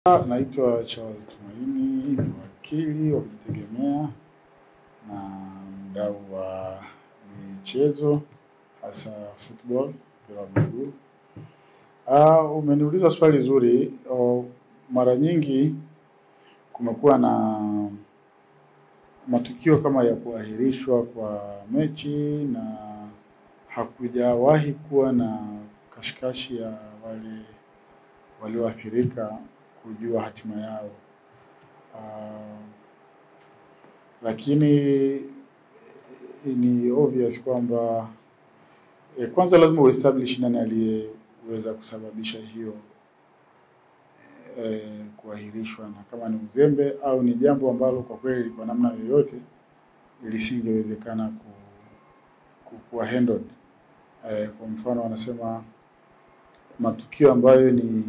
Naitwa Charles Tumaini, ni wakili wa kujitegemea na mdau wa michezo hasa football kwa miguu. Umeniuliza swali zuri. Mara nyingi kumekuwa na matukio kama ya kuahirishwa kwa mechi na hakujawahi kuwa na kashikashi ya wale walioathirika kujua hatima yao. Lakini ni obvious kwamba kwanza lazima uestablish nani aliyeweza kusababisha hiyo kuahirishwa, na kama ni uzembe au ni jambo ambalo kwa kweli kwa namna yoyote lisingewezekana kuwa handled. Kwa mfano wanasema matukio ambayo ni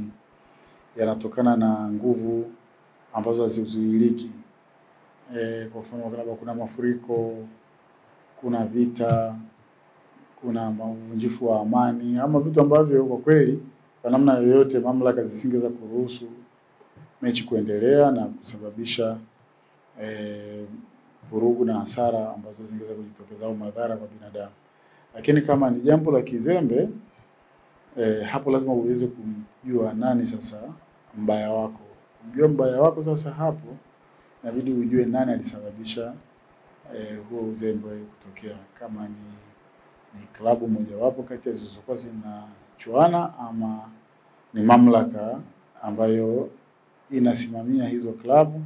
yanatokana na nguvu ambazo hazizuiliki. Kwa mfano kuna mafuriko, kuna vita, kuna uvunjifu wa amani, ama vitu ambavyo kwa kweli kwa namna yoyote mamlaka zisingeweza kuruhusu mechi kuendelea na kusababisha vurugu na hasara ambazo zingeweza kujitokeza au madhara kwa binadamu. Lakini kama ni jambo la kizembe, hapo lazima uweze kujua nani sasa mbaya wako. Kujua mbaya wako sasa, hapo inabidi ujue nani alisababisha huo uzembe kutokea. Kama ni klabu moja wapo kati ya zilizokuwa zinachuana, ama ni mamlaka ambayo inasimamia hizo klabu.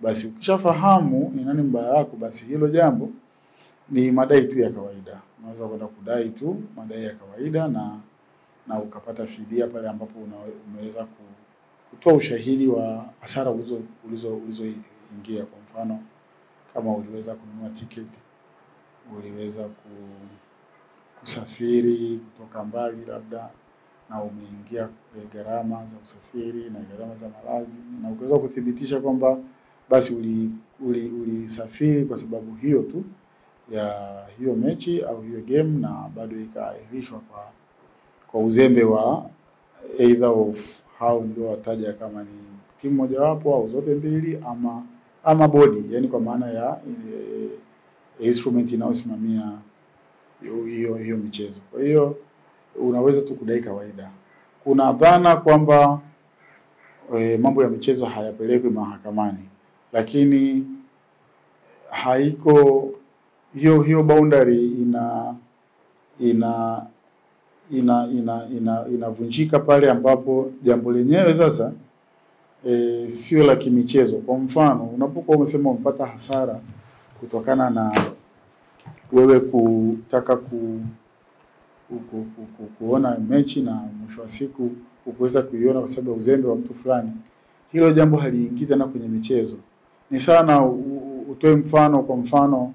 Basi ukishafahamu ni nani mbaya wako, basi hilo jambo ni madai tu ya kawaida. Unaweza kwenda kudai tu madai ya kawaida na ukapata fidia pale ambapo umeweza kutoa ushahidi wa hasara ulizoingia. Kwa mfano kama uliweza kununua tiketi, uliweza kusafiri kutoka mbali labda, na umeingia gharama za usafiri na gharama za malazi, na ukaweza kuthibitisha kwamba basi ulisafiri kwa sababu hiyo tu ya hiyo mechi au hiyo game, na bado ikaahirishwa kwa uzembe wa either of hao ndio wataja, kama ni timu moja wapo au zote mbili, ama body, yani kwa maana ya instrument inayosimamia hiyo michezo. Kwa hiyo unaweza tu kudai kawaida. Kuna dhana kwamba mambo ya michezo hayapelekwi mahakamani, lakini haiko hiyo boundary inavunjika pale ambapo jambo lenyewe sasa sio la kimichezo. Kwa mfano unapokuwa umesema umepata hasara kutokana na wewe kutaka kuona mechi na mwisho wa siku ukuweza kuiona kwa sababu ya uzembe wa mtu fulani, hilo jambo haliingii tena kwenye michezo. Ni sana utoe mfano, kwa mfano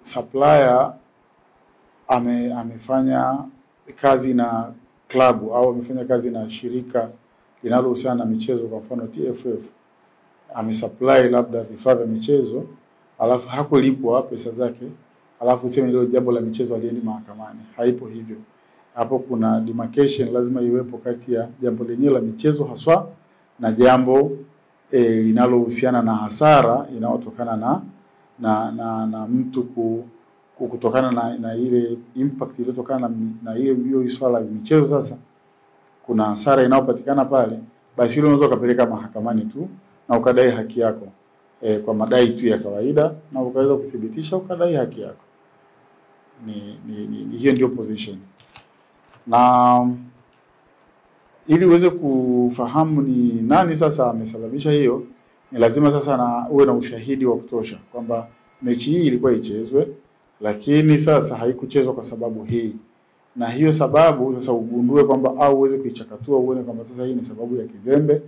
supplier amefanya kazi na klabu au amefanya kazi na shirika linalohusiana na michezo, kwa mfano TFF, amesupply labda vifaa vya michezo, alafu hakulipwa pesa zake, alafu useme hilo jambo la michezo aliendi mahakamani. Haipo hivyo. Hapo kuna demarcation lazima iwepo kati ya jambo lenyewe la michezo haswa na jambo linalohusiana na hasara inayotokana na mtu kutokana na ile impact iliyotokana na hiyo swala la michezo. Sasa kuna hasara inayopatikana pale, basi hilo unaweza kupeleka mahakamani tu na ukadai haki yako kwa madai tu ya kawaida, na ukaweza kuthibitisha ukadai haki yako. Hiyo ndio position. Na ili uweze kufahamu ni nani sasa amesababisha hiyo, ni lazima sasa uwe na ushahidi wa kutosha kwamba mechi hii ilikuwa ichezwe, lakini sasa haikuchezwa kwa sababu hii. Na hiyo sababu sasa ugundue kwamba au uweze kuichakatua uone kwamba sasa hii ni sababu ya kizembe,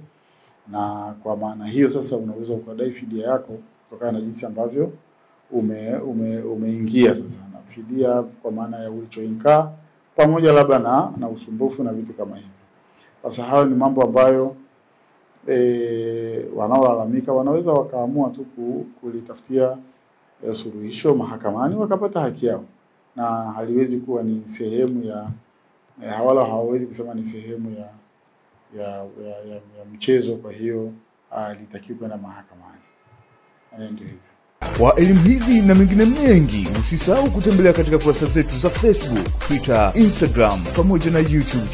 na kwa maana hiyo sasa unaweza ukadai fidia yako kutokana na jinsi ambavyo umeingia sasa, na fidia kwa maana ya ulichoinkaa pamoja labda na usumbufu na vitu kama hivyo. Sasa hayo ni mambo ambayo wanaolalamika wanaweza wakaamua tu kulitafutia suluhisho mahakamani wakapata haki yao, na haliwezi kuwa ni sehemu ya wala hawawezi kusema ni sehemu ya mchezo, kwa hiyo litakiwa kwenda mahakamani. Ndio hivyo. Kwa elimu hizi na mengine mengi, usisahau kutembelea katika kurasa zetu za Facebook, Twitter, Instagram pamoja na YouTube.